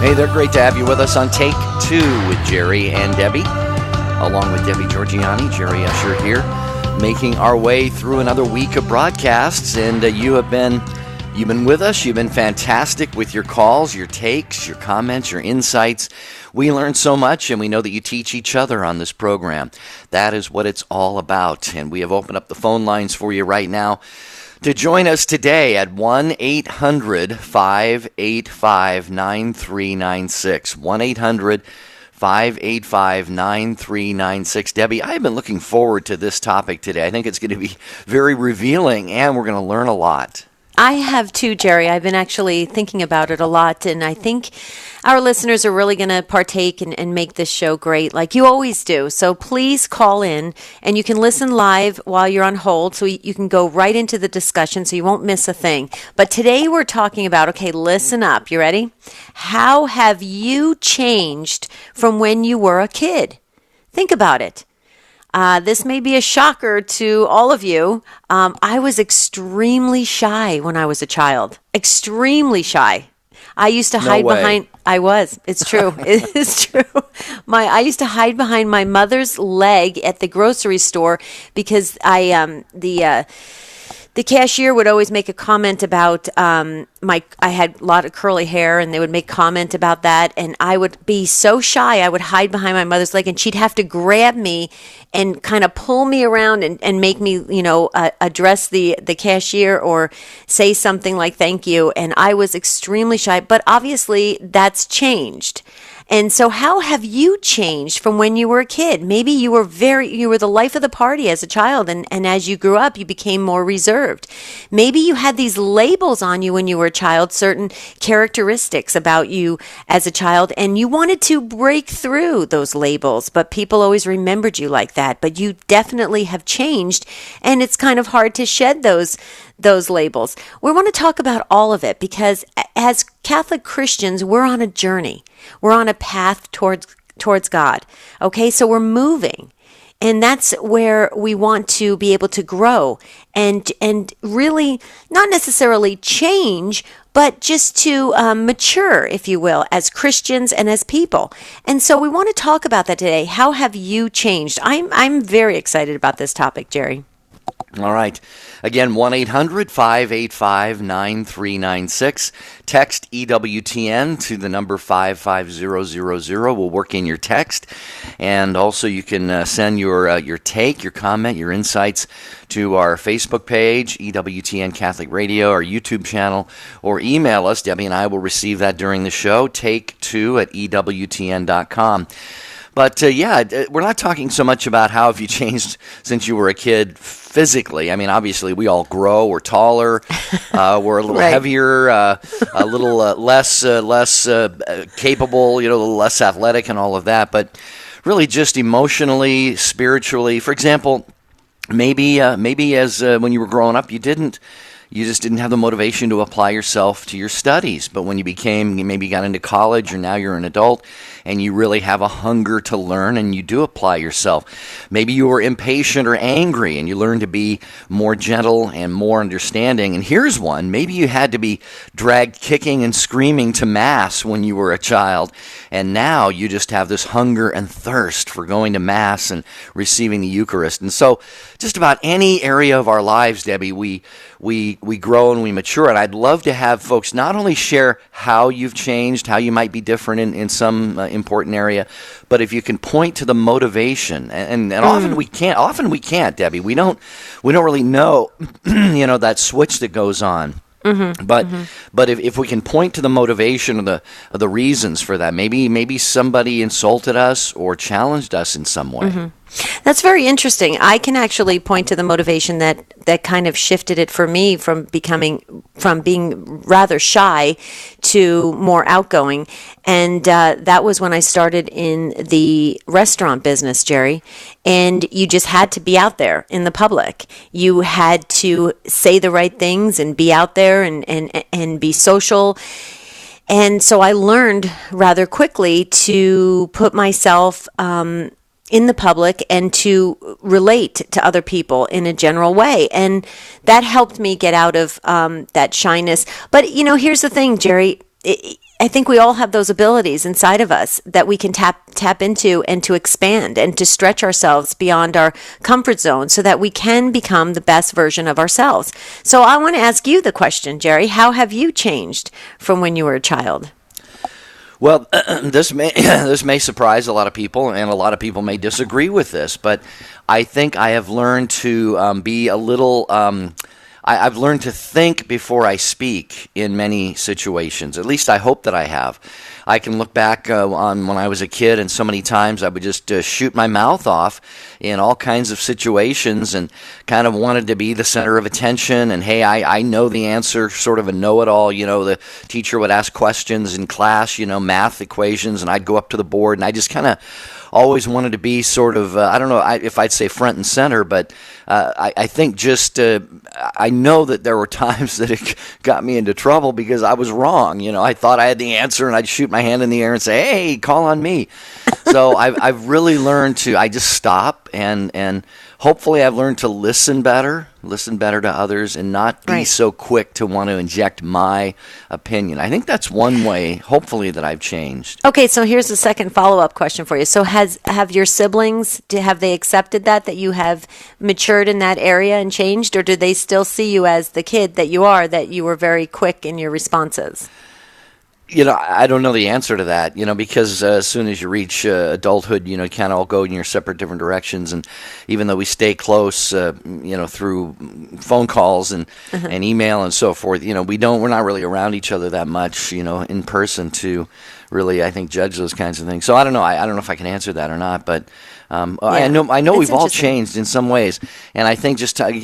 Hey there, great to have you with us on Take Two with Jerry and Debbie, along with Debbie Georgiani, Jerry Usher here, making our way through another week of broadcasts. And you've been with us. You've been fantastic with your calls, your takes, your comments, your insights. We learn so much, and we know that you teach each other on this program. That is what it's all about. And we have opened up the phone lines for you right now to join us today at 1-800-585-9396. 1-800-585-9396. Debbie, I've been looking forward to this topic today. I think it's going to be very revealing, and we're going to learn a lot. I have too, Jerry. I've been actually thinking about it a lot, and I think our listeners are really going to partake and make this show great, like you always do. So please call in, and you can listen live while you're on hold, so you can go right into the discussion so you won't miss a thing. But today we're talking about, okay, listen up. You ready? How have you changed from when you were a kid? Think about it. This may be a shocker to all of you. I was extremely shy when I was a child. Extremely shy. I used to hide behind. It's true. It is true. I used to hide behind my mother's leg at the grocery store because the cashier would always make a comment about I had a lot of curly hair, and they would make comment about that, and I would be so shy I would hide behind my mother's leg, and she'd have to grab me and kind of pull me around and make me, address the cashier or say something like thank you, and I was extremely shy, but obviously that's changed. And so how have you changed from when you were a kid? Maybe you were the life of the party as a child, and as you grew up, you became more reserved. Maybe you had these labels on you when you were a child, certain characteristics about you as a child, and you wanted to break through those labels, but people always remembered you like that. But you definitely have changed, and it's kind of hard to shed those labels. We want to talk about all of it because as Catholic Christians, we're on a journey. We're on a path towards God. Okay, so we're moving. And that's where we want to be able to grow and really not necessarily change, but just to mature, if you will, as Christians and as people. And so we want to talk about that today. How have you changed? I'm very excited about this topic, Jerry. All right. Again, 1-800-585-9396. Text EWTN to the number 55000. We'll work in your text. And also you can send your take, your comment, your insights to our Facebook page, EWTN Catholic Radio, our YouTube channel, or email us. Debbie and I will receive that during the show. Take2@EWTN.com. But we're not talking so much about how have you changed since you were a kid physically. I mean, obviously, we all grow. We're taller. We're a little right. heavier, a little less capable, a little less athletic and all of that. But really just emotionally, spiritually. For example, maybe as when you were growing up, you just didn't have the motivation to apply yourself to your studies. But when you maybe got into college, or now you're an adult, and you really have a hunger to learn, and you do apply yourself. Maybe you were impatient or angry, and you learned to be more gentle and more understanding. And here's one. Maybe you had to be dragged kicking and screaming to Mass when you were a child, and now you just have this hunger and thirst for going to Mass and receiving the Eucharist. And so just about any area of our lives, Debbie, we grow and we mature. And I'd love to have folks not only share how you've changed, how you might be different in some important area, but if you can point to the motivation. And often we can't. Often we can't, Debbie. We don't really know, that switch that goes on. Mm-hmm, but if we can point to the motivation or the reasons for that, maybe somebody insulted us or challenged us in some way. Mm-hmm. That's very interesting. I can actually point to the motivation that kind of shifted it for me from being rather shy to more outgoing. And that was when I started in the restaurant business, Jerry. And you just had to be out there in the public. You had to say the right things and be out there and be social. And so I learned rather quickly to put myself in the public and to relate to other people in a general way. And that helped me get out of that shyness. But, here's the thing, Jerry. I think we all have those abilities inside of us that we can tap into and to expand and to stretch ourselves beyond our comfort zone so that we can become the best version of ourselves. So I want to ask you the question, Jerry, how have you changed from when you were a child? Well, this may surprise a lot of people, and a lot of people may disagree with this, but I think I have learned to be a little. I've learned to think before I speak in many situations. At least I hope that I have. I can look back on when I was a kid, and so many times I would just shoot my mouth off in all kinds of situations and kind of wanted to be the center of attention. And, hey, I know the answer, sort of a know-it-all. The teacher would ask questions in class, math equations, and I'd go up to the board, and I just kind of always wanted to be sort of, I don't know if I'd say front and center, but I think just I know that there were times that it got me into trouble because I was wrong. I thought I had the answer, and I'd shoot my hand in the air and say, hey, call on me. So I've really learned to, I just stop, and hopefully I've learned to listen better to others, and not be so quick to want to inject my opinion. I think that's one way, hopefully, that I've changed. Okay, so here's the second follow-up question for you. So have your siblings, have they accepted that you have matured in that area and changed, or do they still see you as the kid that you were very quick in your responses? I don't know the answer to that, because as soon as you reach adulthood, you kind of all go in your separate different directions. And even though we stay close, through phone calls and email and so forth, we're not really around each other that much, in person to really, I think, judge those kinds of things. So I don't know. I don't know if I can answer that or not, but I know we've all changed in some ways. And I think just we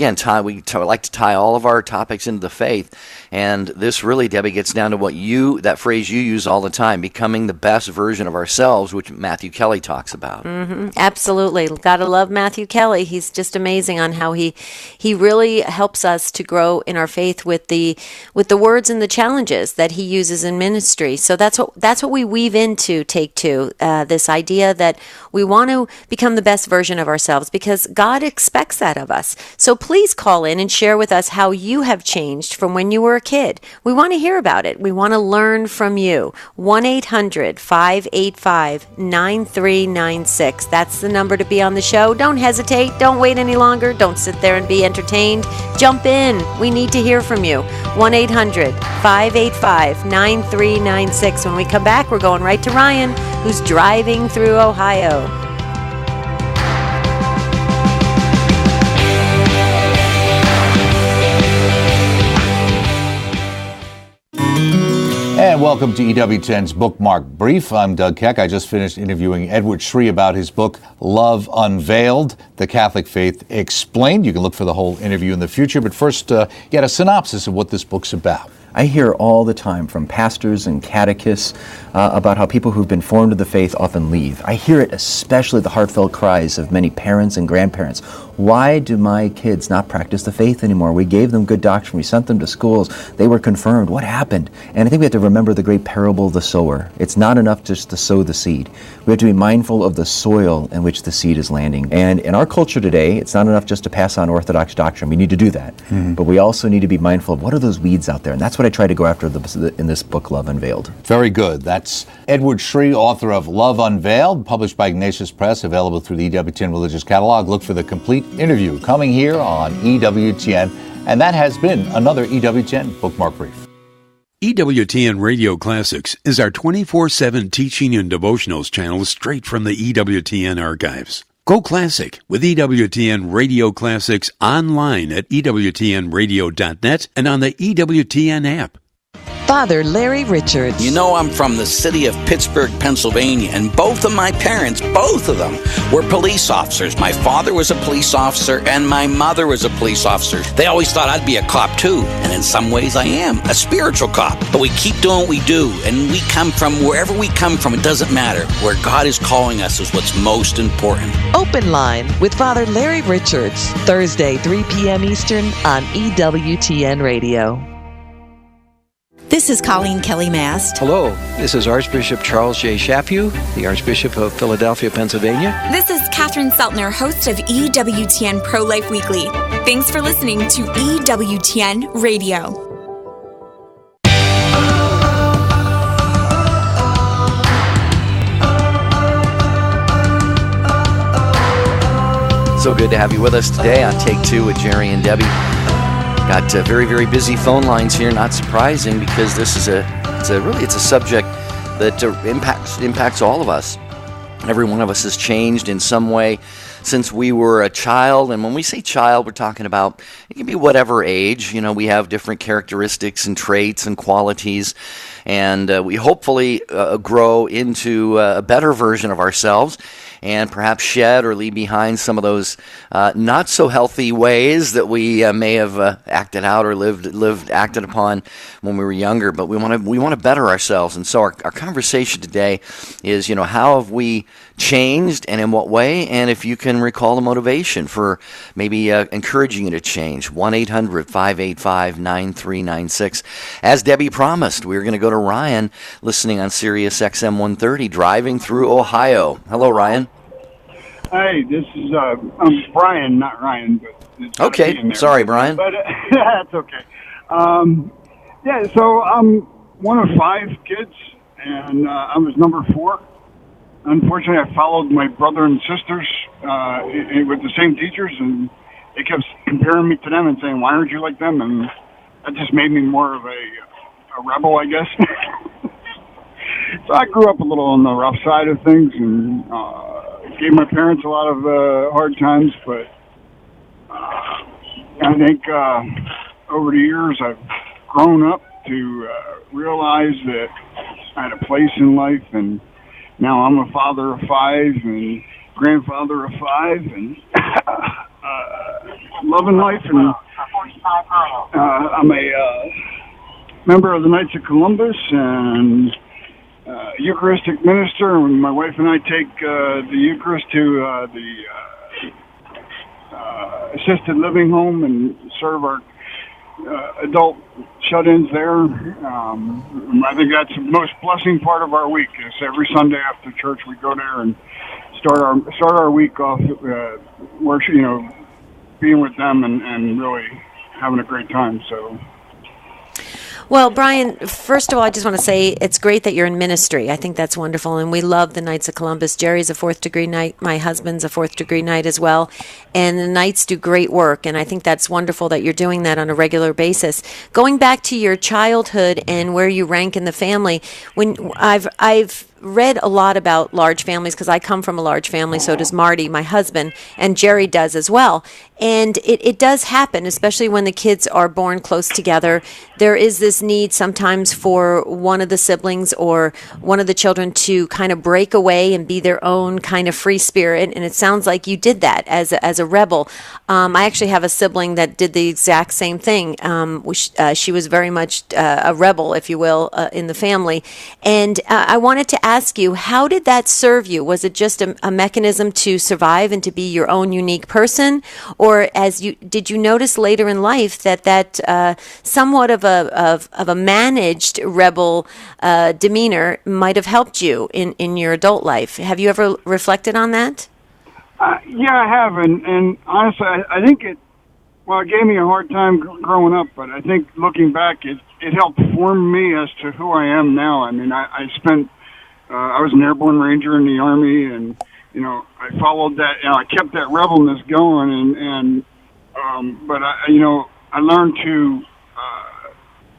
like to tie all of our topics into the faith. And this really, Debbie, gets down to that phrase you use all the time, becoming the best version of ourselves, which Matthew Kelly talks about. Mm-hmm. Absolutely. Gotta love Matthew Kelly. He's just amazing on how he really helps us to grow in our faith with the words and the challenges that he uses in ministry. So that's what we weave into Take Two, this idea that we want to become the best version of ourselves because God expects that of us. So please call in and share with us how you have changed from when you were a kid. We want to hear about it. We want to learn from you. 1-800-585-9396. That's the number to be on the show. Don't hesitate. Don't wait any longer. Don't sit there and be entertained. Jump in. We need to hear from you. 1-800-585-9396. When we come back, we're going right to Ryan, who's driving through Ohio. And welcome to EWTN's Bookmark Brief. I'm Doug Keck. I just finished interviewing Edward Shree about his book, Love Unveiled, The Catholic Faith Explained. You can look for the whole interview in the future, but first, get a synopsis of what this book's about. I hear all the time from pastors and catechists about how people who've been formed to the faith often leave. I hear it, especially the heartfelt cries of many parents and grandparents. Why do my kids not practice the faith anymore? We gave them good doctrine. We sent them to schools. They were confirmed. What happened? And I think we have to remember the great parable of the sower. It's not enough just to sow the seed. We have to be mindful of the soil in which the seed is landing. And in our culture today, it's not enough just to pass on Orthodox doctrine. We need to do that. Mm-hmm. But we also need to be mindful of what are those weeds out there. And that's what I try to go after in this book, Love Unveiled. Very good. That's Edward Shree, author of Love Unveiled, published by Ignatius Press, available through the EWTN Religious Catalog. Look for the complete interview coming here on EWTN. And that has been another EWTN Bookmark Brief. EWTN Radio Classics is our 24/7 teaching and devotionals channel straight from the EWTN archives. Go Classic with EWTN Radio Classics online at EWTNradio.net and on the EWTN app. Father Larry Richards. You know, I'm from the city of Pittsburgh, Pennsylvania, and both of my parents, both of them, were police officers. My father was a police officer, and my mother was a police officer. They always thought I'd be a cop, too, and in some ways I am, a spiritual cop. But we keep doing what we do, and we come from wherever we come from, it doesn't matter. Where God is calling us is what's most important. Open Line with Father Larry Richards, Thursday, 3 p.m. Eastern on EWTN Radio. This is Colleen Kelly Mast. Hello, this is Archbishop Charles J. Chaput, the Archbishop of Philadelphia, Pennsylvania. This is Catherine Seltner, host of EWTN Pro-Life Weekly. Thanks for listening to EWTN Radio. So good to have you with us today on Take Two with Jerry and Debbie. Got very, very busy phone lines here. Not surprising, because this is it's a subject that impacts all of us. Every one of us has changed in some way since we were a child. And when we say child, we're talking about, it can be whatever age. We have different characteristics and traits and qualities. And we hopefully grow into a better version of ourselves, and perhaps shed or leave behind some of those not so healthy ways that we may have acted out or acted upon when we were younger. But we want to better ourselves. And so our conversation today is, how have we changed, and in what way? And if you can recall the motivation for maybe encouraging you to change. 1-800-585-9396. As Debbie promised, we're going to go to Ryan, listening on Sirius XM 130, driving through Ohio. Hello, Ryan. Hey, this is I'm Brian, not Ryan, but it's okay. Sorry, Brian. But that's okay. So I'm one of 5 kids, and I was number 4. Unfortunately, I followed my brother and sisters with the same teachers, and they kept comparing me to them and saying, "Why aren't you like them?" And that just made me more of a rebel, I guess. So I grew up a little on the rough side of things, and gave my parents a lot of hard times. But I think over the years I've grown up to realize that I had a place in life, and now I'm a father of 5 and grandfather of 5, and loving life. And I'm a member of the Knights of Columbus and Eucharistic minister. And my wife and I take the Eucharist to the assisted living home and serve our adult shut-ins there. I think that's the most blessing part of our week. Is every Sunday after church we go there and start our week off worship, being with them and really having a great time. So. Well, Brian, first of all, I just want to say it's great that you're in ministry. I think that's wonderful, and we love the Knights of Columbus. Jerry's a 4th-degree Knight. My husband's a 4th-degree Knight as well, and the Knights do great work, and I think that's wonderful that you're doing that on a regular basis. Going back to your childhood and where you rank in the family, when I've read a lot about large families, because I come from a large family, so does Marty, my husband, and Jerry does as well. And it does happen, especially when the kids are born close together. There is this need sometimes for one of the siblings or one of the children to kind of break away and be their own kind of free spirit. And it sounds like you did that as a rebel. I actually have a sibling that did the exact same thing. She was very much a rebel, if you will, in the family. And I wanted to ask you, how did that serve you? Was it just a mechanism to survive and to be your own unique person? Or did you notice later in life that somewhat of a managed rebel demeanor might have helped you in your adult life? Have you ever reflected on that? Yeah, I have, and honestly, I think it gave me a hard time growing up, but I think looking back, it helped form me as to who I am now. I mean, I was an airborne ranger in the Army, and I followed that. I kept that rebelness going, but I learned to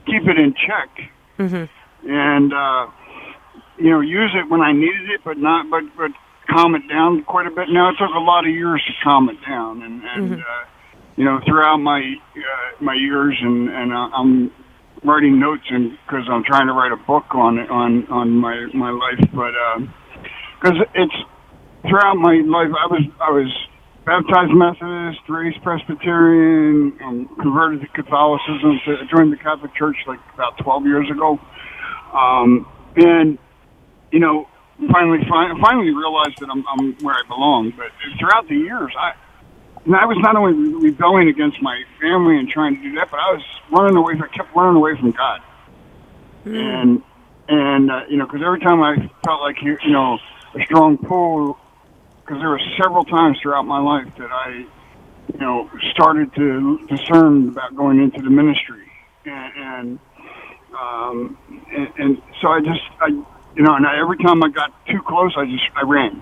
keep it in check, and use it when I needed it, but calm it down quite a bit. Now it took a lot of years to calm it down, and throughout my years, and I'm writing notes because I'm trying to write a book on my life, but because it's throughout my life I was baptized Methodist, raised Presbyterian, converted to Catholicism, joined the Catholic Church like about 12 years ago, and finally realized that I'm where I belong. But throughout the years, I was not only rebelling against my family and trying to do that, but I was kept running away from God. And because every time I felt like a strong pull, because there were several times throughout my life that I started to discern about going into the ministry, and so I every time I got too close, I ran.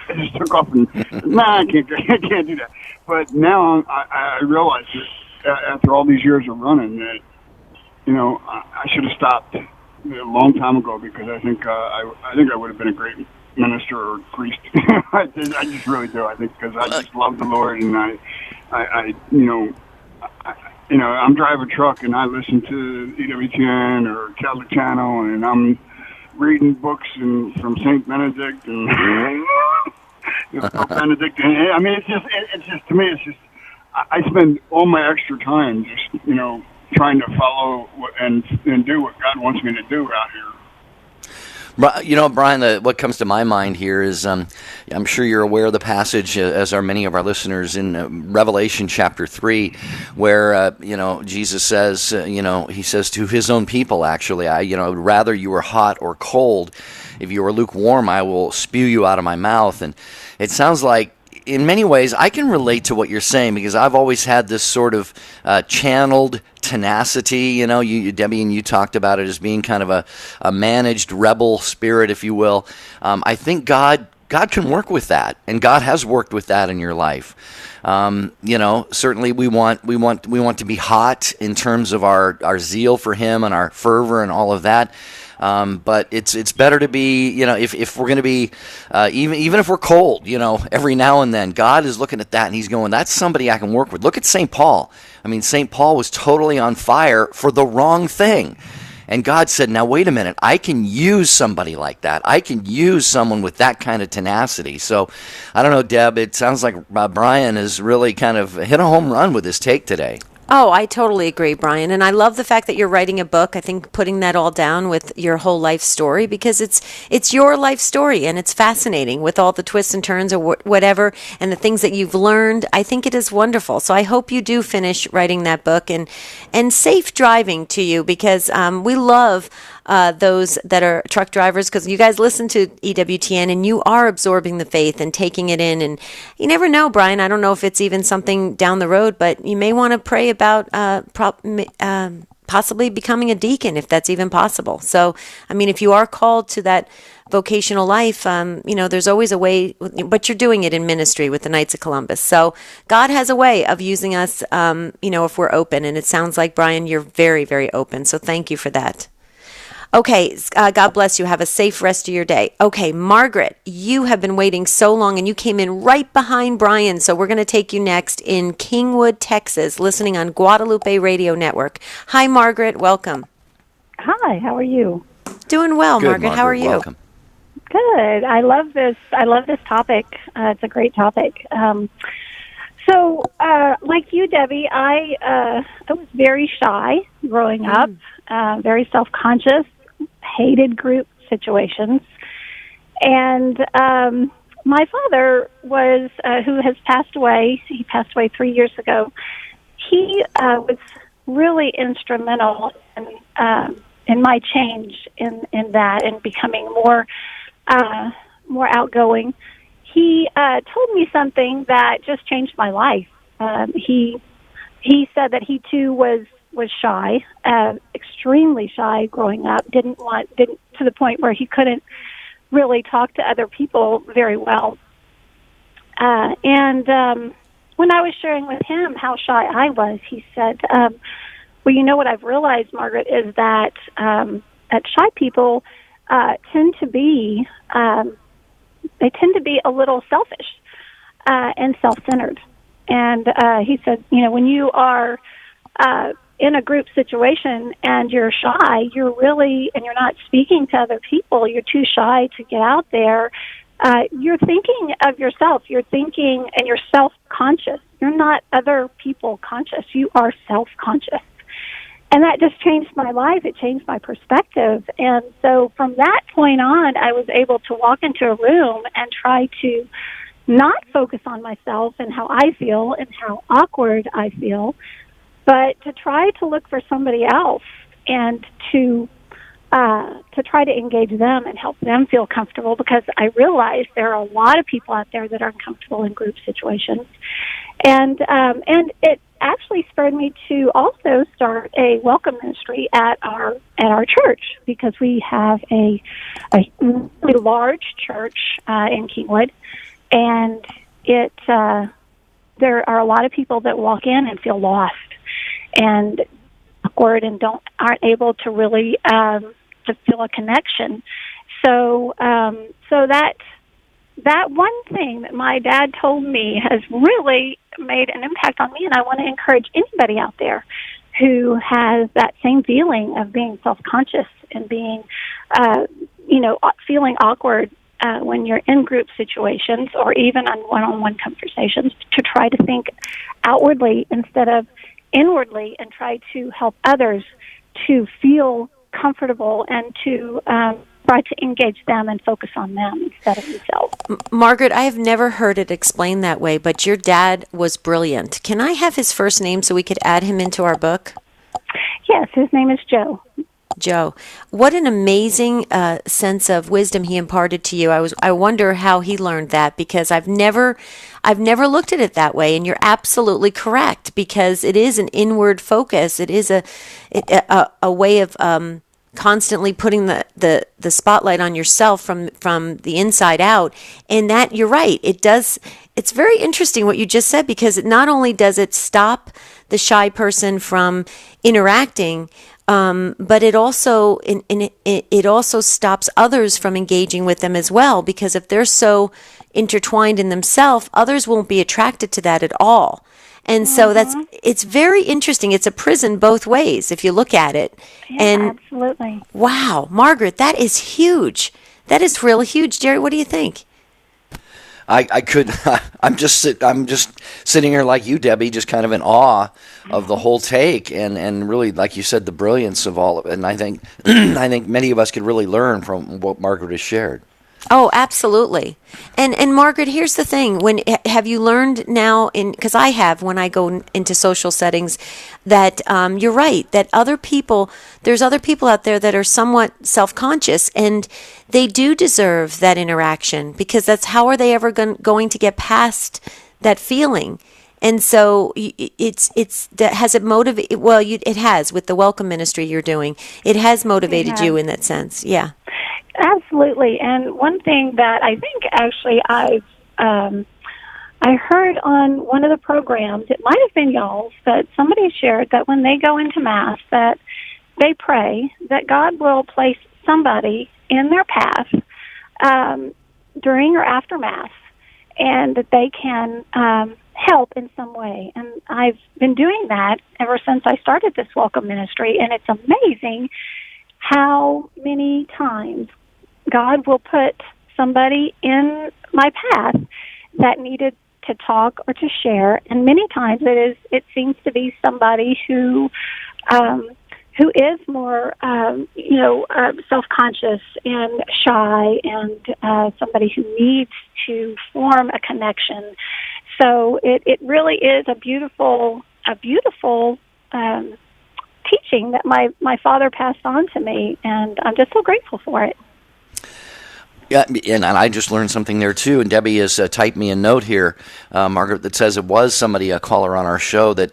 I just took off and I can't do that. But now I realize that after all these years of running that, I should have stopped a long time ago, because I think I would have been a great minister or priest. I just really do. I think because I just love the Lord, and I'm driving a truck and I listen to EWTN or Catholic Channel, and I'm reading books from Saint Benedict and Pope Benedict. And I mean, it's just to me, it's just I spend all my extra time just trying to follow and do what God wants me to do out here. Brian, what comes to my mind here is I'm sure you're aware of the passage, as are many of our listeners, in Revelation chapter 3, where, Jesus says, he says to his own people, actually, rather you were hot or cold. If you were lukewarm, I will spew you out of my mouth. And it sounds like, in many ways, I can relate to what you're saying, because I've always had this sort of channeled tenacity. You, Debbie, and you talked about it as being kind of a managed rebel spirit, if you will. I think God can work with that, and God has worked with that in your life. Certainly we want to be hot in terms of our zeal for Him and our fervor and all of that. But it's better to be, if we're going to be, even if we're cold, every now and then, God is looking at that and He's going, that's somebody I can work with. Look at St. Paul. I mean, St. Paul was totally on fire for the wrong thing. And God said, now wait a minute, I can use somebody like that. I can use someone with that kind of tenacity. So, I don't know, Deb, it sounds like Brian has really kind of hit a home run with his take today. Oh, I totally agree, Brian. And I love the fact that you're writing a book. I think putting that all down with your whole life story, because it's your life story, and it's fascinating with all the twists and turns or whatever, and the things that you've learned. I think it is wonderful. So I hope you do finish writing that book, and safe driving to you, because we love those that are truck drivers, because you guys listen to EWTN and you are absorbing the faith and taking it in. And you never know, Brian, I don't know if it's even something down the road, but you may want to pray about possibly becoming a deacon, if that's even possible. So, I mean, if you are called to that vocational life, there's always a way, but you're doing it in ministry with the Knights of Columbus. So God has a way of using us, if we're open. And it sounds like, Brian, you're very, very open. So thank you for that. Okay, God bless you. Have a safe rest of your day. Okay, Margaret, you have been waiting so long, and you came in right behind Brian, so we're going to take you next in Kingwood, Texas, listening on Guadalupe Radio Network. Hi, Margaret. Welcome. Hi, how are you? Doing well, Good, Margaret. How are you? Welcome. Good. I love this topic. It's a great topic. So, like you, Debbie, I was very shy growing up, very self-conscious, hated group situations. And my father was, who has passed away, he passed away 3 years ago, he was really instrumental in my change in that, and becoming more outgoing. He told me something that just changed my life. He said that he too was shy, extremely shy growing up. Didn't to the point where he couldn't really talk to other people very well. And when I was sharing with him how shy I was, he said, "Well, you know what I've realized, Margaret, is that shy people tend to be a little selfish and self-centered." And he said, when you are in a group situation and you're shy, and you're not speaking to other people, you're too shy to get out there, you're thinking of yourself. You're thinking, and you're self-conscious. You're not other people conscious. You are self-conscious. And that just changed my life. It changed my perspective. And so from that point on, I was able to walk into a room and try to not focus on myself and how I feel and how awkward I feel, but to try to look for somebody else and to try to engage them and help them feel comfortable, because I realized there are a lot of people out there that are uncomfortable in group situations. And it actually spurred me to also start a welcome ministry at our church, because we have a really large church in Kingwood, and it there are a lot of people that walk in and feel lost and awkward and aren't able to really to feel a connection. So that one thing that my dad told me has really made an impact on me, and I want to encourage anybody out there who has that same feeling of being self-conscious and being, feeling awkward when you're in group situations or even on one-on-one conversations, to try to think outwardly instead of inwardly and try to help others to feel comfortable and to try to engage them and focus on them instead of themselves. Margaret, I have never heard it explained that way, but your dad was brilliant. Can I have his first name so we could add him into our book? Yes, his name is Joe. Joe. What an amazing sense of wisdom he imparted to you. I wonder how he learned that, because I've never looked at it that way, and you're absolutely correct, because it is an inward focus. It is a way of constantly putting the spotlight on yourself from the inside out. And that, you're right, it's very interesting what you just said, because not only does it stop the shy person from interacting, but it also it also stops others from engaging with them as well, because if they're so intertwined in themselves, others won't be attracted to that at all. And so it's very interesting. It's a prison both ways if you look at it. Yeah, and absolutely. Wow, Margaret, that is huge. That is really huge. Jerry, what do you think? I'm just sitting here like you, Debbie, just kind of in awe of the whole take, and really, like you said, the brilliance of all of it. And I think many of us could really learn from what Margaret has shared. Oh, absolutely. And Margaret, here's the thing. Have you learned now, because I have, when I go into social settings, that you're right, that there's other people out there that are somewhat self-conscious, and they do deserve that interaction, because how are they ever going to get past that feeling? And so has it motivated? Well, it has, with the welcome ministry you're doing. It has motivated you in that sense. Yeah. Absolutely. And one thing that I think actually I heard on one of the programs, it might have been y'all's, that somebody shared that when they go into Mass, that they pray that God will place somebody in their path during or after Mass, and that they can help in some way. And I've been doing that ever since I started this welcome ministry, and it's amazing how many times God will put somebody in my path that needed to talk or to share, and many times it seems to be somebody who is more self-conscious and shy, and somebody who needs to form a connection. So it really is a beautiful teaching that my father passed on to me, and I'm just so grateful for it. Yeah, and I just learned something there too. And Debbie has typed me a note here, Margaret, that says it was somebody, a caller on our show, that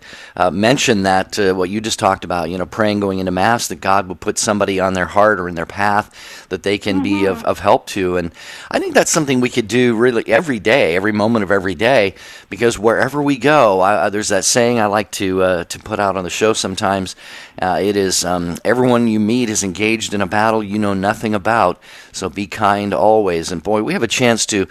mentioned that what you just talked about, praying going into Mass, that God will put somebody on their heart or in their path that they can be of help to. And I think that's something we could do really every day, every moment of every day, because wherever we go, there's that saying I like to put out on the show sometimes. It is, everyone you meet is engaged in a battle you know nothing about, so be kind always. And boy, we have a chance to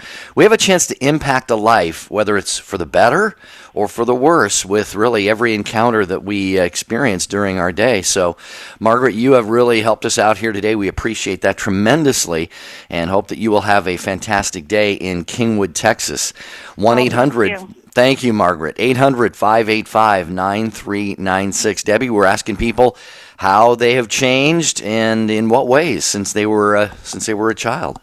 impact a life, whether it's for the better or for the worse, with really every encounter that we experience during our day. So, Margaret, you have really helped us out here today. We appreciate that tremendously, and hope that you will have a fantastic day in Kingwood, Texas. 1-800. Thank you, Margaret. 800-585-9396. Debbie, we're asking people how they have changed and in what ways since they were a child.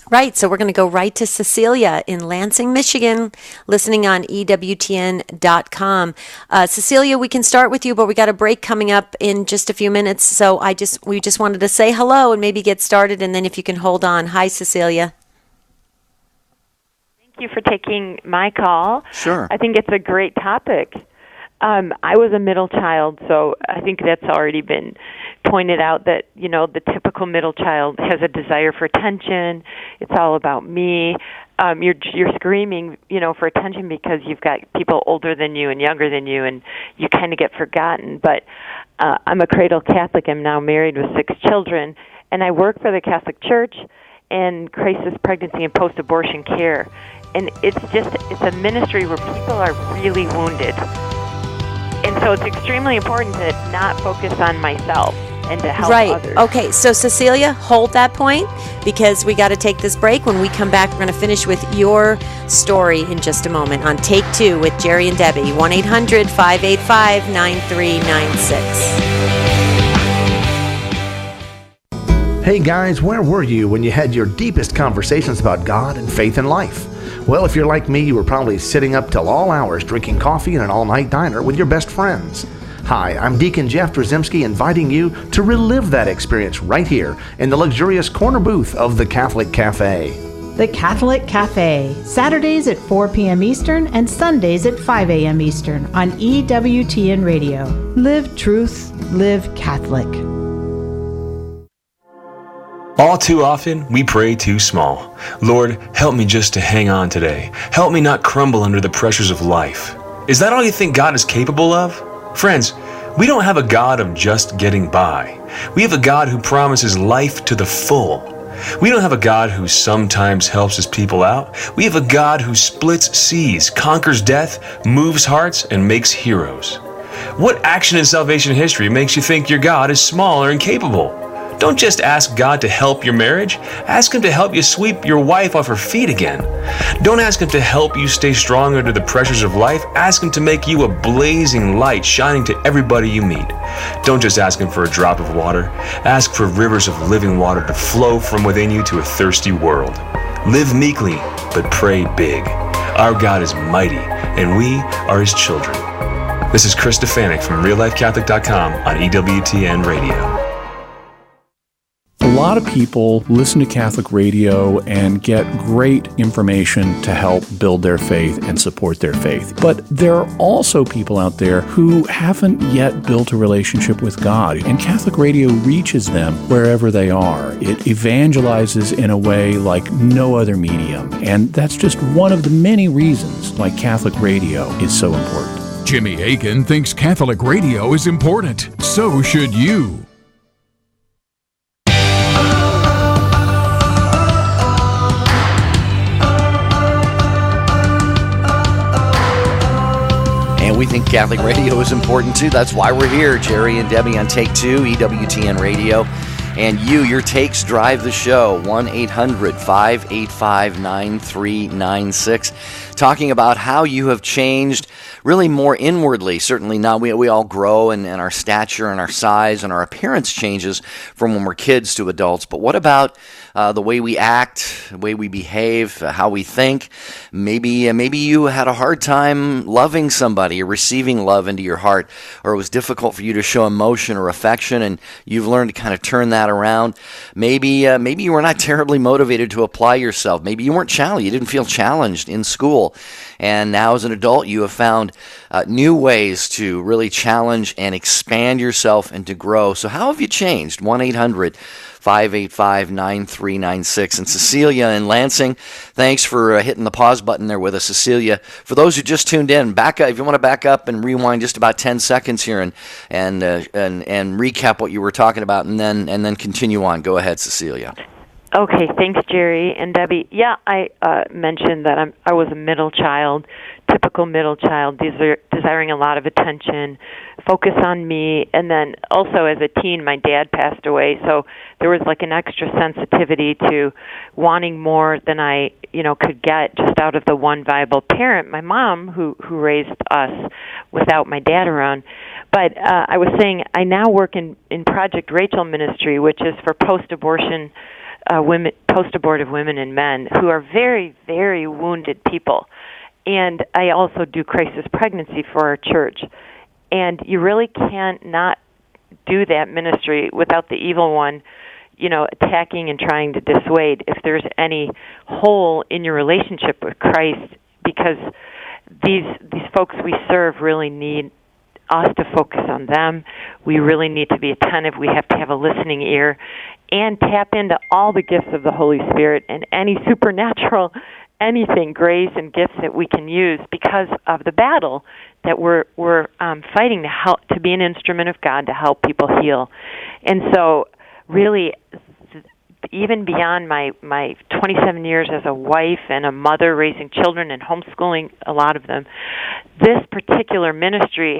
Right, so we're going to go right to Cecilia in Lansing, Michigan, listening on EWTN.com. Cecilia, we can start with you, but we got a break coming up in just a few minutes, so we just wanted to say hello and maybe get started, and then if you can hold on. Hi, Cecilia. Thank you for taking my call. Sure. I think it's a great topic. I was a middle child, so I think that's already been pointed out that, the typical middle child has a desire for attention. It's all about me. You're screaming, for attention because you've got people older than you and younger than you, and you kind of get forgotten. But I'm a cradle Catholic. I'm now married with 6 children, and I work for the Catholic Church in crisis pregnancy and post-abortion care. And it's a ministry where people are really wounded. And so it's extremely important to not focus on myself and to help others. Okay, so Cecilia, hold that point because we got to take this break. When we come back, we're going to finish with your story in just a moment on Take 2 with Jerry and Debbie, 1-800-585-9396. Hey guys, where were you when you had your deepest conversations about God and faith and life? Well, if you're like me, you were probably sitting up till all hours drinking coffee in an all-night diner with your best friends. Hi, I'm Deacon Jeff Drzymski, inviting you to relive that experience right here in the luxurious corner booth of the Catholic Cafe. The Catholic Cafe, Saturdays at 4 p.m. Eastern and Sundays at 5 a.m. Eastern on EWTN Radio. Live truth, live Catholic. All too often, we pray too small. Lord, help me just to hang on today. Help me not crumble under the pressures of life. Is that all you think God is capable of? Friends, we don't have a God of just getting by. We have a God who promises life to the full. We don't have a God who sometimes helps his people out. We have a God who splits seas, conquers death, moves hearts, and makes heroes. What action in salvation history makes you think your God is small or incapable? Don't just ask God to help your marriage. Ask him to help you sweep your wife off her feet again. Don't ask him to help you stay strong under the pressures of life. Ask him to make you a blazing light shining to everybody you meet. Don't just ask him for a drop of water. Ask for rivers of living water to flow from within you to a thirsty world. Live meekly, but pray big. Our God is mighty, and we are his children. This is Chris Stefanik from RealLifeCatholic.com on EWTN Radio. A lot of people listen to Catholic radio and get great information to help build their faith and support their faith. But there are also people out there who haven't yet built a relationship with God, and Catholic radio reaches them wherever they are. It evangelizes in a way like no other medium, and that's just one of the many reasons why Catholic radio is so important. Jimmy Aiken thinks Catholic radio is important. So should you. We think Catholic radio is important too. That's why we're here, Jerry and Debbie on Take 2, EWTN Radio. And your takes drive the show. 1-800-585-9396. Talking about how you have changed really more inwardly. Certainly now we all grow and our stature and our size and our appearance changes from when we're kids to adults. But what about the way we act, the way we behave, how we think? Maybe you had a hard time loving somebody or receiving love into your heart, or it was difficult for you to show emotion or affection, and you've learned to kind of turn that around. Maybe you were not terribly motivated to apply yourself. Maybe you weren't challenged. You didn't feel challenged in school. And now as an adult, you have found new ways to really challenge and expand yourself and to grow. So how have you changed? 1-800-585-9396. And Cecilia in Lansing, thanks for hitting the pause button there with us, Cecilia. For those who just tuned in, back up, if you want to back up and rewind just about 10 seconds here and recap what you were talking about, and then continue on. Go ahead, Cecilia. Okay, thanks, Jerry and Debbie. Yeah, I mentioned that I was a middle child, typical middle child, desiring a lot of attention, focus on me, and then also as a teen, my dad passed away, so there was like an extra sensitivity to wanting more than I, could get just out of the one viable parent, my mom, who raised us without my dad around. But I was saying I now work in Project Rachel Ministry, which is for post-abortion women, post-abortive women and men who are very, very wounded people. And I also do crisis pregnancy for our church. And you really can't not do that ministry without the evil one, attacking and trying to dissuade if there's any hole in your relationship with Christ, because these folks we serve really need us to focus on them. We really need to be attentive. We have to have a listening ear and tap into all the gifts of the Holy Spirit and any supernatural, anything, grace and gifts that we can use because of the battle that we're fighting to help, to be an instrument of God to help people heal. And so really, even beyond my 27 years as a wife and a mother raising children and homeschooling a lot of them, this particular ministry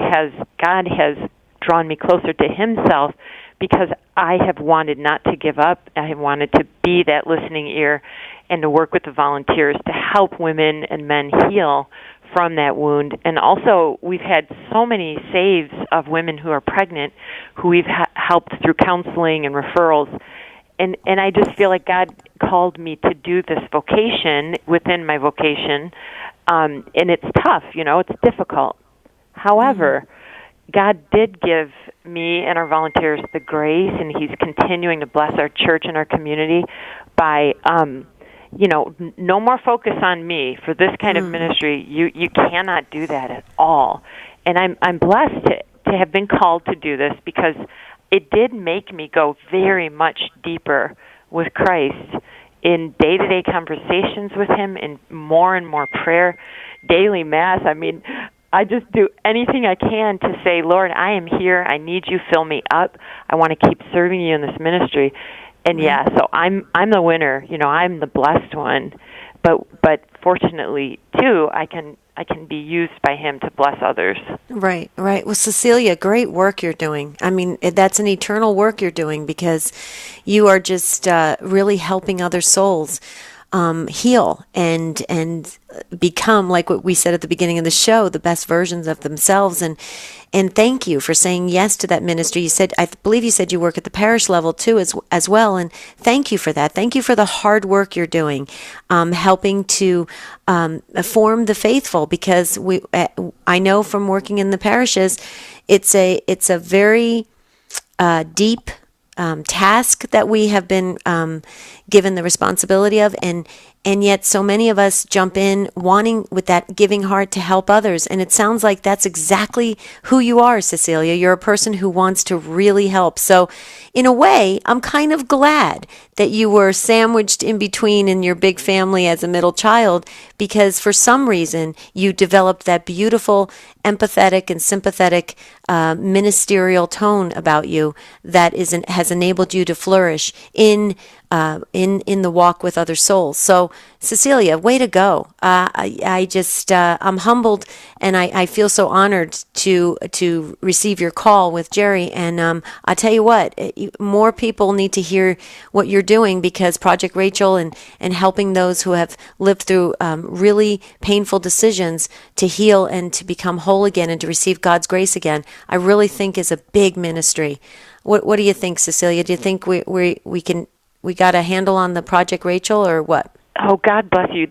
God has drawn me closer to Himself because I have wanted not to give up. I have wanted to be that listening ear and to work with the volunteers to help women and men heal from that wound. And also, we've had so many saves of women who are pregnant who we've helped through counseling and referrals. And I just feel like God called me to do this vocation within my vocation, and it's tough, it's difficult. However, God did give me and our volunteers the grace, and He's continuing to bless our church and our community by, no more focus on me for this kind of ministry. You cannot do that at all. And I'm blessed to have been called to do this because it did make me go very much deeper with Christ in day-to-day conversations with Him, in more and more prayer, daily Mass. I mean, I just do anything I can to say, Lord, I am here. I need You. Fill me up. I want to keep serving You in this ministry. And so I'm the winner. I'm the blessed one. But fortunately, too, I can be used by Him to bless others. Right. Well, Cecilia, great work you're doing. I mean, that's an eternal work you're doing because you are just really helping other souls heal and become, like what we said at the beginning of the show, the best versions of themselves. And thank you for saying yes to that ministry. I believe you said you work at the parish level too, as well. And thank you for that. Thank you for the hard work you're doing, helping to form the faithful. Because I know from working in the parishes, it's a very deep task that we have been given the responsibility of, and yet so many of us jump in wanting with that giving heart to help others. And it sounds like that's exactly who you are, Cecilia. You're a person who wants to really help. So in a way, I'm kind of glad that you were sandwiched in between in your big family as a middle child, because for some reason you developed that beautiful, empathetic and sympathetic ministerial tone about you that has enabled you to flourish in the walk with other souls. So, Cecilia, way to go! I'm humbled, and I feel so honored to receive your call with Jerry. And I tell you what, more people need to hear what you're doing, because Project Rachel and helping those who have lived through really painful decisions to heal and to become whole again and to receive God's grace again, I really think is a big ministry. What do you think, Cecilia? Do you think we got a handle on the Project Rachel, or what? Oh, God bless you.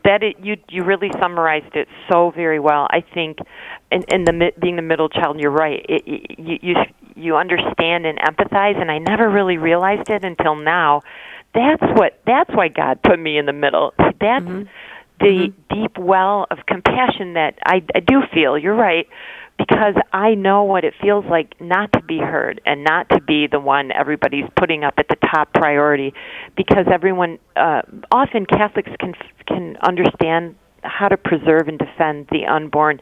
You really summarized it so very well. I think, being the middle child, you're right. You understand and empathize, and I never really realized it until now. That's why God put me in the middle. That's the deep well of compassion that I do feel. You're right. Because I know what it feels like not to be heard and not to be the one everybody's putting up at the top priority. Because everyone, often Catholics can understand how to preserve and defend the unborn.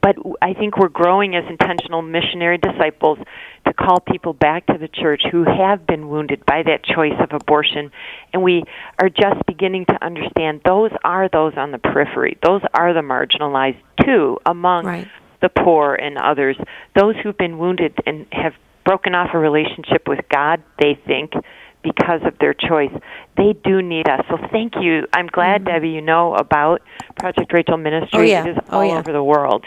But I think we're growing as intentional missionary disciples to call people back to the church who have been wounded by that choice of abortion. And we are just beginning to understand those are those on the periphery. Those are the marginalized, too, among the poor and others, those who've been wounded and have broken off a relationship with God, they think, because of their choice. They do need us. So thank you. I'm glad, Debbie, you know about Project Rachel Ministry. It is all over the world.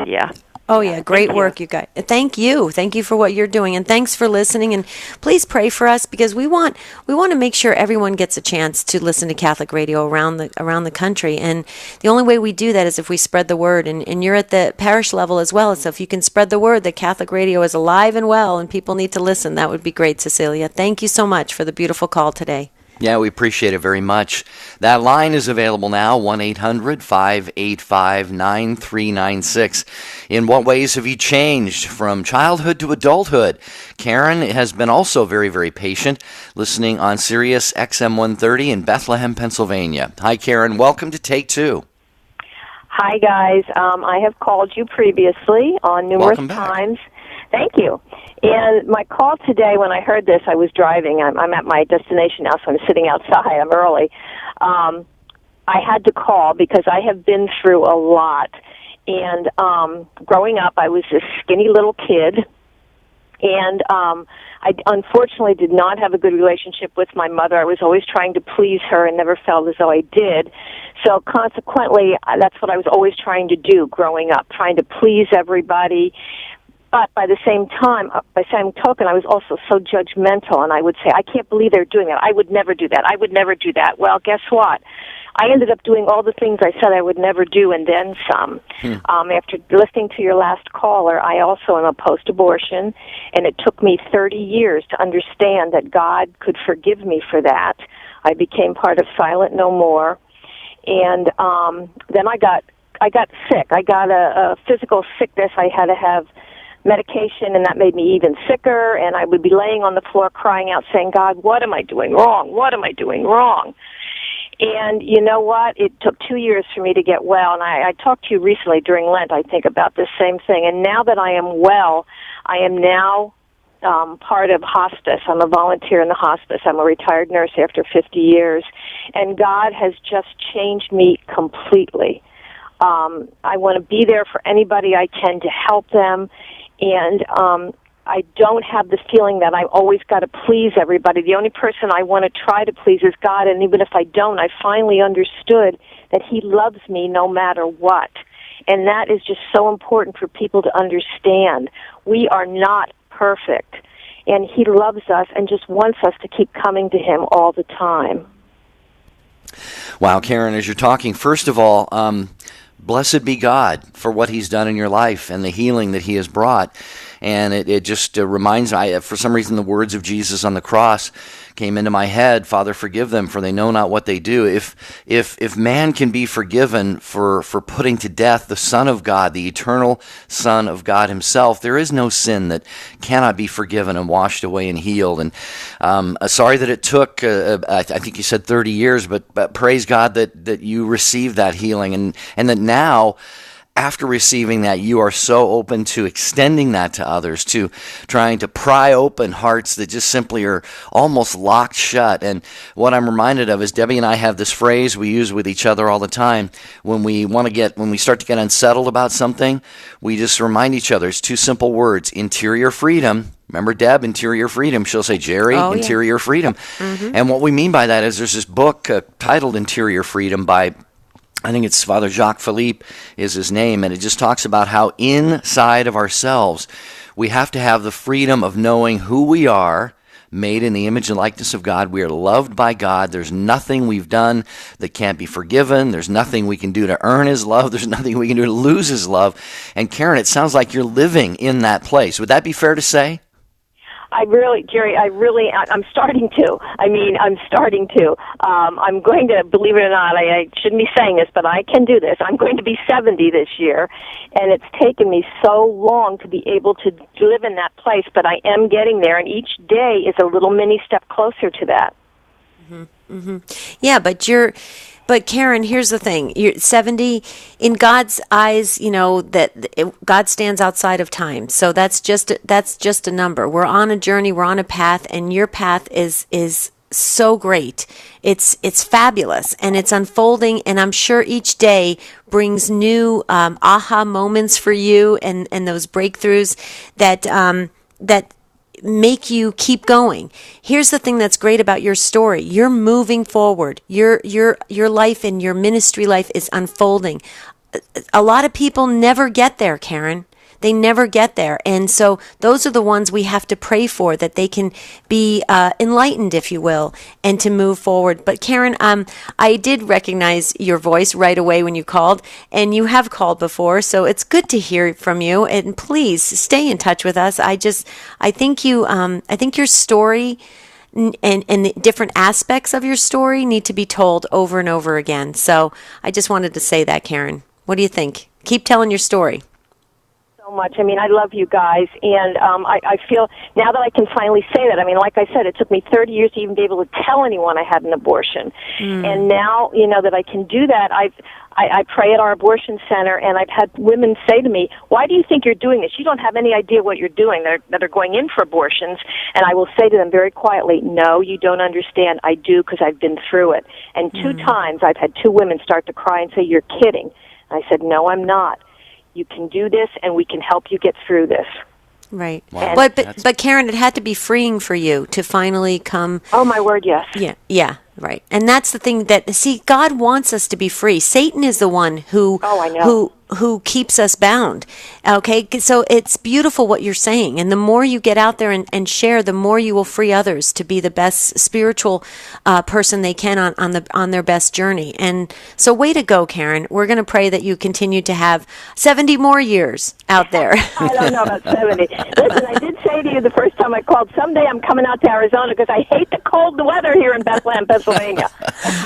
Great work, you guys. Thank you for what you're doing, and thanks for listening. And please pray for us, because we want to make sure everyone gets a chance to listen to Catholic radio around the country. And the only way we do that is if we spread the word. And you're at the parish level as well, so if you can spread the word that Catholic radio is alive and well and people need to listen, that would be great, Cecilia. Thank you so much for the beautiful call today. Yeah, we appreciate it very much. That line is available now, 1-800-585-9396. In what ways have you changed from childhood to adulthood? Karen has been also very, very patient, listening on Sirius XM 130 in Bethlehem, Pennsylvania. Hi, Karen. Welcome to Take Two. Hi, guys. I have called you previously on numerous times. Thank you. And my call today, when I heard this, I was driving. I'm at my destination now, so I'm sitting outside. I'm early. I had to call because I have been through a lot. And growing up, I was this skinny little kid. And I unfortunately did not have a good relationship with my mother. I was always trying to please her and never felt as though I did. So consequently, that's what I was always trying to do growing up, trying to please everybody. But by the same time, by same token, I was also so judgmental, and I would say, I can't believe they're doing that. I would never do that. I would never do that. Well, guess what? I ended up doing all the things I said I would never do and then some. After listening to your last caller, I also am a post-abortion, and it took me 30 years to understand that God could forgive me for that. I became part of Silent No More, and then I got sick. I got a physical sickness. I had to have medication, and that made me even sicker, and I would be laying on the floor crying out, saying, God, what am I doing wrong? What am I doing wrong? And you know what? It took 2 years for me to get well, and I talked to you recently during Lent, I think, about this same thing. And now that I am well, I am now part of hospice. I'm a volunteer in the hospice. I'm a retired nurse after 50 years, and God has just changed me completely. I want to be there for anybody I can to help them, and I don't have the feeling that I've always got to please everybody. The only person I want to try to please is God, and even if I don't, I finally understood that He loves me no matter what. And that is just so important for people to understand. We are not perfect, and He loves us and just wants us to keep coming to Him all the time. Wow, Karen, as you're talking, first of all, blessed be God for what He's done in your life and the healing that He has brought. And it just reminds me, for some reason, the words of Jesus on the cross came into my head, Father, forgive them, for they know not what they do. If man can be forgiven for putting to death the Son of God, the eternal Son of God Himself, there is no sin that cannot be forgiven and washed away and healed. And sorry that it took, I think you said 30 years, but praise God that you received that healing, and that now, after receiving that, you are so open to extending that to others, to trying to pry open hearts that just simply are almost locked shut. And what I'm reminded of is Debbie and I have this phrase we use with each other all the time. When we start to get unsettled about something, we just remind each other, it's two simple words: interior freedom. Remember Deb, interior freedom. She'll say, Jerry, interior freedom. Mm-hmm. And what we mean by that is there's this book titled Interior Freedom by, I think it's Father Jacques Philippe is his name, and it just talks about how inside of ourselves we have to have the freedom of knowing who we are, made in the image and likeness of God. We are loved by God. There's nothing we've done that can't be forgiven. There's nothing we can do to earn His love. There's nothing we can do to lose His love. And Karen, it sounds like you're living in that place. Would that be fair to say? Jerry, I'm starting to. I'm starting to. I'm going to, believe it or not, I shouldn't be saying this, but I can do this. I'm going to be 70 this year, and it's taken me so long to be able to live in that place, but I am getting there, and each day is a little mini step closer to that. Mm-hmm. Mm-hmm. Yeah, But Karen, here's the thing: you're 70. In God's eyes, God stands outside of time. So that's just a number. We're on a journey. We're on a path, and your path is so great. It's fabulous, and it's unfolding. And I'm sure each day brings new aha moments for you, and those breakthroughs that make you keep going. Here's the thing that's great about your story. You're moving forward. Your life and your ministry life is unfolding. A lot of people never get there, Karen. They never get there. And so those are the ones we have to pray for, that they can be enlightened, if you will, and to move forward. But Karen, I did recognize your voice right away when you called, and you have called before, so it's good to hear from you. And please stay in touch with us. I think your story and the different aspects of your story need to be told over and over again. So I just wanted to say that, Karen. What do you think? Keep telling your story. So much. I mean, I love you guys, and I feel now that I can finally say that. I mean, like I said, it took me 30 years to even be able to tell anyone I had an abortion. And now, that I can do that, I pray at our abortion center, and I've had women say to me, "Why do you think you're doing this? You don't have any idea what you're doing." That are going in for abortions, and I will say to them very quietly, "No, you don't understand. I do, because I've been through it." And 2 times I've had 2 women start to cry and say, "You're kidding." And I said, "No, I'm not. You can do this, and we can help you get through this." Right. Wow. But Karen, it had to be freeing for you to finally come. Oh, my word, yes. Yeah, right. And that's the thing that, see, God wants us to be free. Satan is the one who who keeps us bound. Okay, so it's beautiful what you're saying, and the more you get out there and share, the more you will free others to be the best spiritual person they can on their best journey. And so, way to go, Karen. We're going to pray that you continue to have 70 more years out there. I don't know about 70. Listen, I did say to you the first time I called, someday I'm coming out to Arizona because I hate the cold weather here in Bethlehem, Pennsylvania.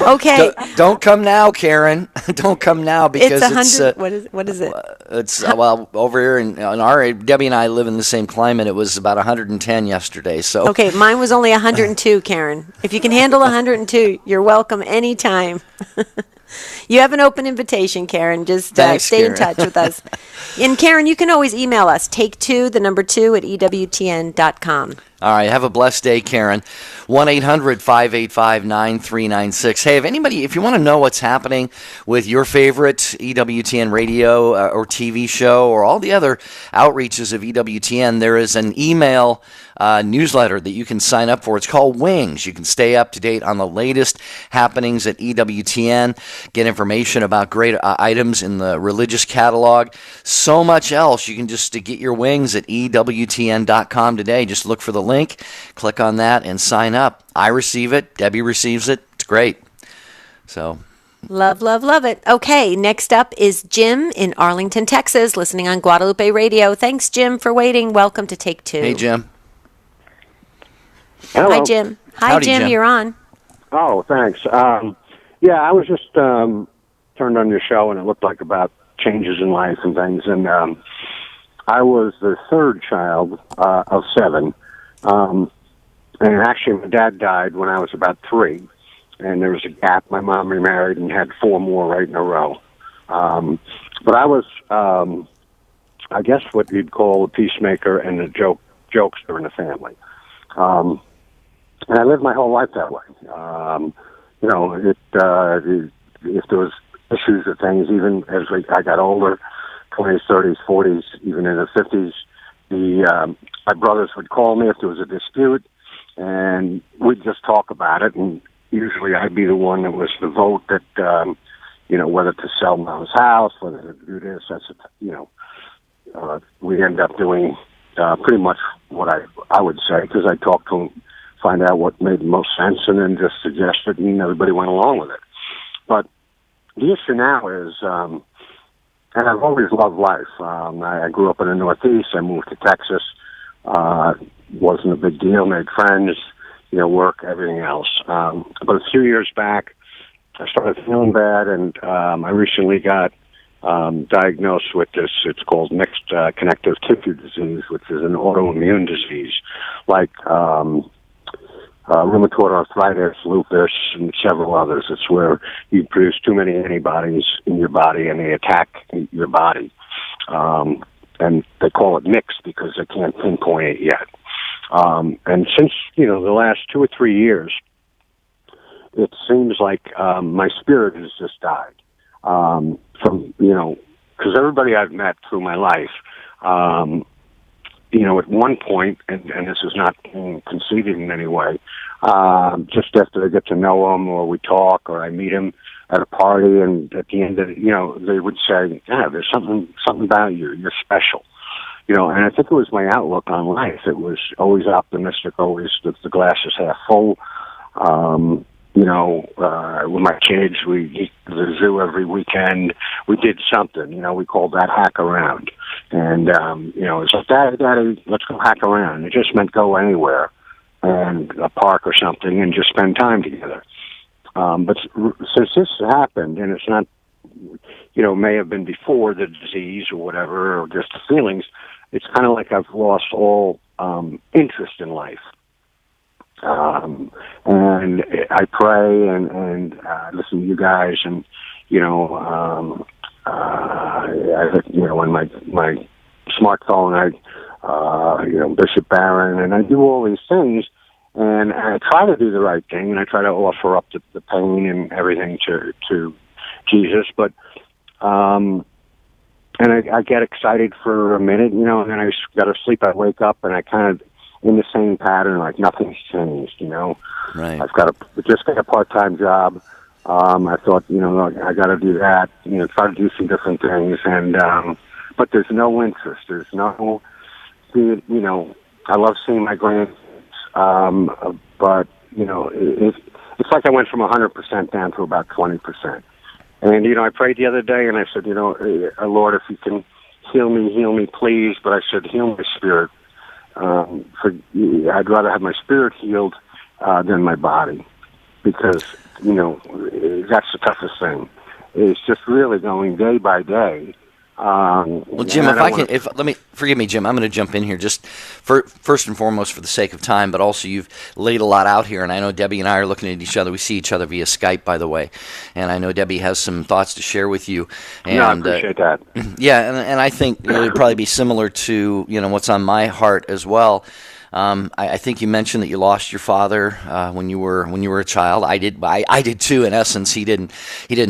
Okay. Don't come now, Karen. Don't come now, because it's 100. What is it? It's well, over here in our area, Debbie and I live in the same climate. It was about 110 yesterday. So okay, mine was only 102, Karen. If you can handle 102, you're welcome anytime. You have an open invitation, Karen. Just Thanks, stay Karen. in touch with us. And Karen, you can always email us, take2, the number 2, at EWTN.com. All right, have a blessed day, Karen. 1-800-585-9396. Hey, if you want to know what's happening with your favorite EWTN radio or TV show or all the other outreaches of EWTN, there is an email newsletter that you can sign up for. It's called Wings. You can stay up to date on the latest happenings at EWTN, get information about great items in the religious catalog, so much else. You can just get your wings at EWTN.com today. Just look for the link, click on that, and sign up. I receive it. Debbie receives it. It's great. So... Love, love, love it. Okay, next up is Jim in Arlington, Texas, listening on Guadalupe Radio. Thanks, Jim, for waiting. Welcome to Take Two. Hey, Jim. Hello. Hi, Jim. Hi, Howdy, Jim. Jim. You're on. Oh, thanks. Yeah, I was just turned on your show, and it looked like about changes in life and things. And I was the 3rd child of 7. And actually, my dad died when I was about 3. And there was a gap. My mom remarried and had 4 more right in a row. But I was, I guess, what you'd call a peacemaker and a jokester in the family. And I lived my whole life that way. If there was issues or things, even as I got older, 20s, 30s, 40s, even in the 50s, my brothers would call me if there was a dispute, and we'd just talk about it. And usually I'd be the one that was the vote that, whether to sell Mom's house, whether to do this, we end up doing pretty much what I would say, because I talked to him, find out what made the most sense, and then just suggest it, and everybody went along with it. But the issue now is, and I've always loved life. I grew up in the Northeast. I moved to Texas. Wasn't a big deal. Made friends, work, everything else. But a few years back, I started feeling bad, and I recently got diagnosed with this. It's called mixed connective tissue disease, which is an autoimmune disease, like rheumatoid arthritis, lupus, and several others. It's where you produce too many antibodies in your body, and they attack your body. And they call it mixed because they can't pinpoint it yet. And since, the last 2 or 3 years, it seems like my spirit has just died. Because everybody I've met through my life, at one point, and this is not conceited in any way, just after I get to know them, or we talk, or I meet them at a party, and at the end of it, they would say, "Yeah, there's something about you. You're special." And I think it was my outlook on life. It was always optimistic, always the glass is half full. With my kids, we eat to the zoo every weekend. We did something, we called that hack around. And, it's like, Daddy, let's go hack around. It just meant go anywhere. and a park or something and just spend time together. But since this happened, and it's not, may have been before the disease or whatever, or just the feelings, it's kind of like I've lost all interest in life. And I pray and listen to you guys, and on my smartphone, Bishop Barron, and I do all these things, and I try to do the right thing, and I try to offer up the pain and everything to Jesus, but and I get excited for a minute, and then I go to sleep. I wake up and I kind of in the same pattern, like nothing's changed. Right. I've just got a part-time job. I thought, I got to do that. Try to do some different things, and but there's no interest. There's no, I love seeing my grandkids, but it's like I went from 100% down to about 20%. And, I prayed the other day and I said, Lord, if you can heal me, please. But I said, heal my spirit. I'd rather have my spirit healed than my body, because, that's the toughest thing. It's just really going day by day. Well, Jim, forgive me, Jim, I'm going to jump in here just first and foremost for the sake of time, but also you've laid a lot out here, and I know Debbie and I are looking at each other. We see each other via Skype, by the way, and I know Debbie has some thoughts to share with you. And, I appreciate that. Yeah, and I think it would probably be similar to, what's on my heart as well. I think you mentioned that you lost your father when you were a child. I did too. In essence, he didn't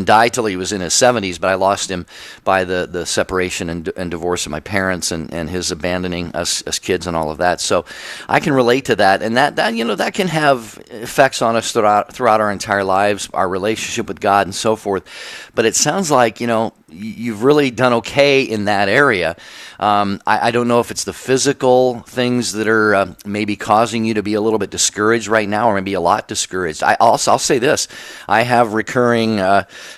die till he was in his 70s, but I lost him by the separation and divorce of my parents and his abandoning us as kids and all of that. So I can relate to that, and that can have effects on us throughout our entire lives, our relationship with God and so forth. But it sounds like you've really done okay in that area. I don't know if it's the physical things that are maybe causing you to be a little bit discouraged right now, or maybe a lot discouraged. I'll say this. I have recurring,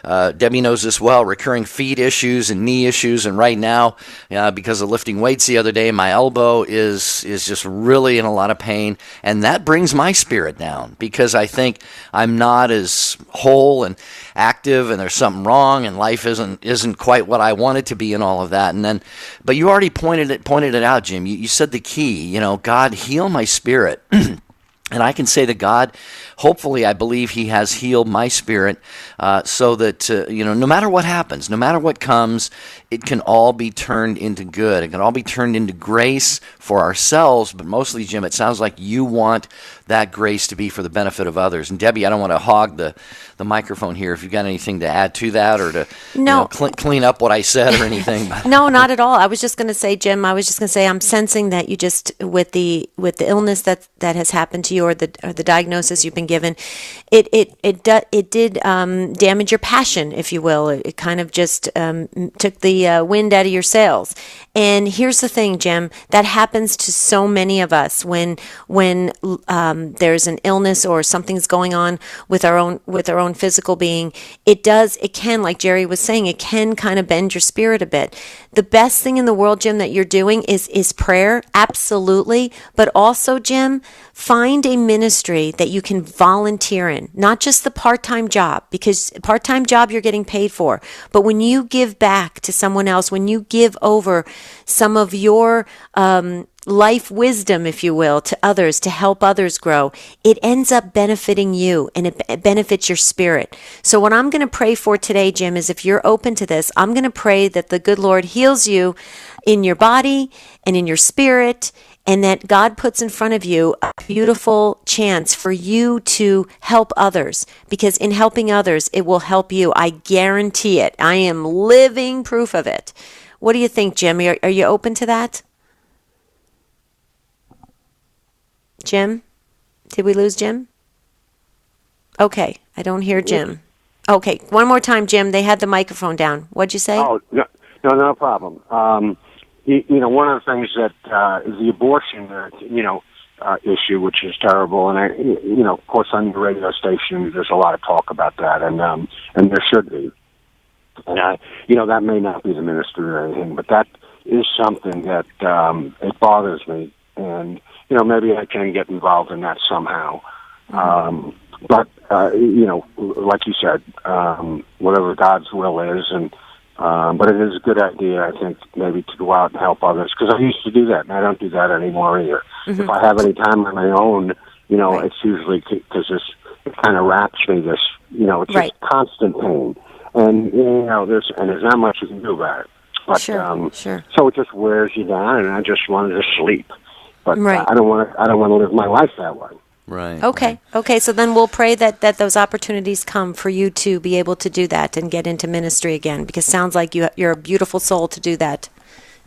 Debbie knows this well, recurring feet issues and knee issues. And right now, because of lifting weights the other day, my elbow is just really in a lot of pain. And that brings my spirit down, because I think I'm not as whole and active, and there's something wrong, and life isn't quite what I want it to be, and all of that. And then, but you already pointed it out, Jim. You said the key. God, heal my spirit. And I can say that God, hopefully, I believe He has healed my spirit, so that no matter what happens, no matter what comes, it can all be turned into good. It can all be turned into grace for ourselves. But mostly, Jim, it sounds like you want that grace to be for the benefit of others. And Debbie, I don't want to hog the microphone here. If you've got anything to add to that, or to clean up what I said or anything. No, not at all. I was just going to say, Jim, I'm sensing that you just, with the illness that has happened to you, or the diagnosis you've been given, it did damage your passion, if you will. It kind of just took the wind out of your sails. And here's the thing, Jim, that happens to so many of us when there's an illness or something's going on with our own physical being. It can, like Jerry was saying, it can kind of bend your spirit a bit. The best thing in the world, Jim, that you're doing is prayer, absolutely. But also, Jim, find a ministry that you can volunteer in, not just the part-time job, because part-time job you're getting paid for. But when you give back to someone else, when you give over some of your life wisdom, if you will, to others, to help others grow, it ends up benefiting you, and it benefits your spirit. So what I'm going to pray for today, Jim, is if you're open to this, I'm going to pray that the good Lord heals you in your body and in your spirit, and that God puts in front of you a beautiful chance for you to help others, because in helping others, it will help you. I guarantee it. I am living proof of it. What do you think, Jim? Are you open to that? Jim? Did we lose Jim? Okay, I don't hear Jim. Okay, one more time, Jim. They had the microphone down. What'd you say? Oh, no problem. One of the things that is the abortion, issue, which is terrible, and of course, on the radio station, there's a lot of talk about that, and there should be. And that may not be the ministry or anything, but that is something that it bothers me. and maybe I can get involved in that somehow. But like you said, whatever God's will is, and but it is a good idea, I think, maybe to go out and help others, because I used to do that, and I don't do that anymore either. If I have any time on my own, it's usually because it kind of wraps me. It's just constant pain, and there's not much you can do about it. But, sure. So it just wears you down, and I just wanted to sleep. But Right. I don't want to live my life that way. Right. Okay. Okay. So then we'll pray that those opportunities come for you to be able to do that and get into ministry again, because it sounds like you're a beautiful soul to do that.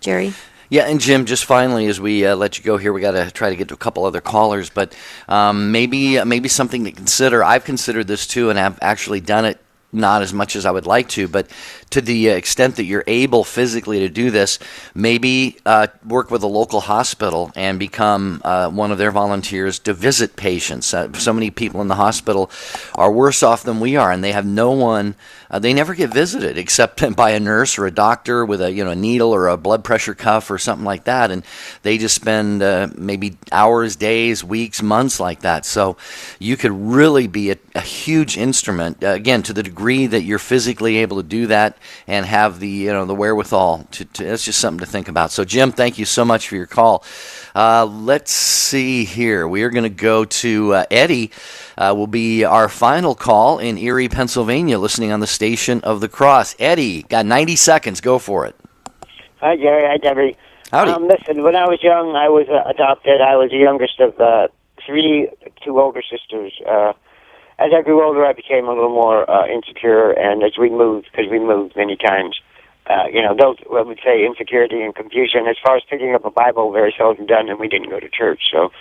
Jerry? Yeah, and Jim, just finally, as we let you go here, we got to try to get to a couple other callers, but maybe something to consider. I've considered this too, and I've actually done it, not as much as I would like to, but to the extent that you're able physically to do this, maybe work with a local hospital and become one of their volunteers to visit patients. So many people in the hospital are worse off than we are, and they have no one. They never get visited except by a nurse or a doctor with a needle or a blood pressure cuff or something like that, and they just spend maybe hours, days, weeks, months like that. So you could really be a huge instrument, again, to the degree that you're physically able to do that and have the the wherewithal to that's just something to think about. So Jim, thank you so much for your call. Let's see here. We are going to go to Eddie. Will be our final call in Erie, Pennsylvania, listening on the Station of the Cross. Eddie, got 90 seconds. Go for it. Hi, Jerry. Hi, Debbie. Howdy. Listen, when I was young, I was adopted. I was the youngest of two older sisters. As I grew older, I became a little more insecure, and as we moved, because we moved many times, those, I would say, insecurity and confusion. As far as picking up a Bible, very seldom done, and we didn't go to church. So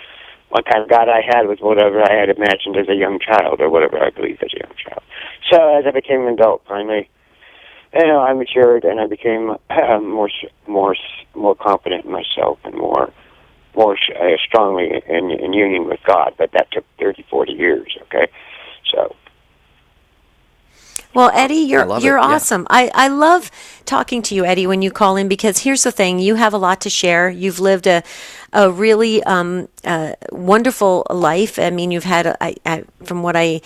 what kind of God I had was whatever I had imagined as a young child, or whatever I believed as a young child. So as I became an adult, finally, I matured, and I became more confident in myself and more strongly in union with God. But that took 30, 40 years, okay? So. Well, Eddie, you're Yeah. awesome. I love talking to you, Eddie, when you call in, because here's the thing. You have a lot to share. You've lived a really wonderful life. I mean, you've had, from what I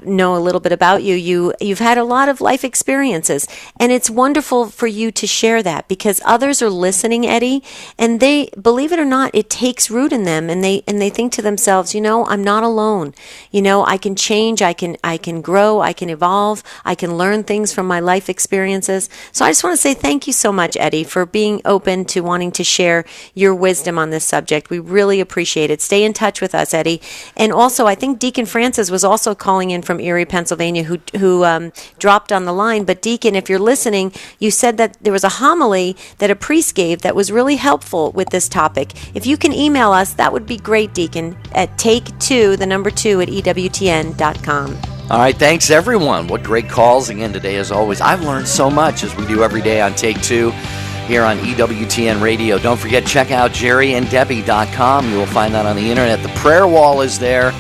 know a little bit about you, you've had a lot of life experiences. And it's wonderful for you to share that, because others are listening, Eddie, and they, believe it or not, it takes root in them. And they think to themselves, I'm not alone. I can change. I can grow. I can evolve. I can learn things from my life experiences. So I just want to say thank you so much, Eddie, for being open to wanting to share your wisdom on this subject. We really appreciate it. Stay in touch with us, Eddie. And also, I think Deacon Francis was also calling in from Erie, Pennsylvania, who dropped on the line. But Deacon, if you're listening, you said that there was a homily that a priest gave that was really helpful with this topic. If you can email us, that would be great, Deacon, at take2, the number 2, at EWTN.com. All right, thanks everyone. What great calls again today, as always. I've learned so much, as we do every day on Take 2 here on EWTN Radio. Don't forget, check out jerryanddebbie.com. You will find that on the internet. The prayer wall is there.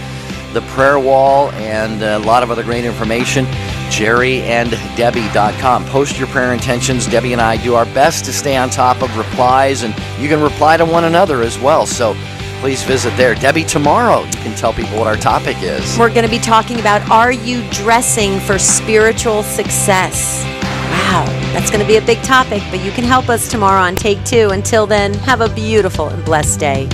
The prayer wall and a lot of other great information. jerryanddebbie.com. Post your prayer intentions. Debbie and I do our best to stay on top of replies, and you can reply to one another as well. So please visit there. Debbie, tomorrow you can tell people what our topic is. We're going to be talking about, are you dressing for spiritual success? Wow, that's going to be a big topic, but you can help us tomorrow on Take 2. Until then, have a beautiful and blessed day.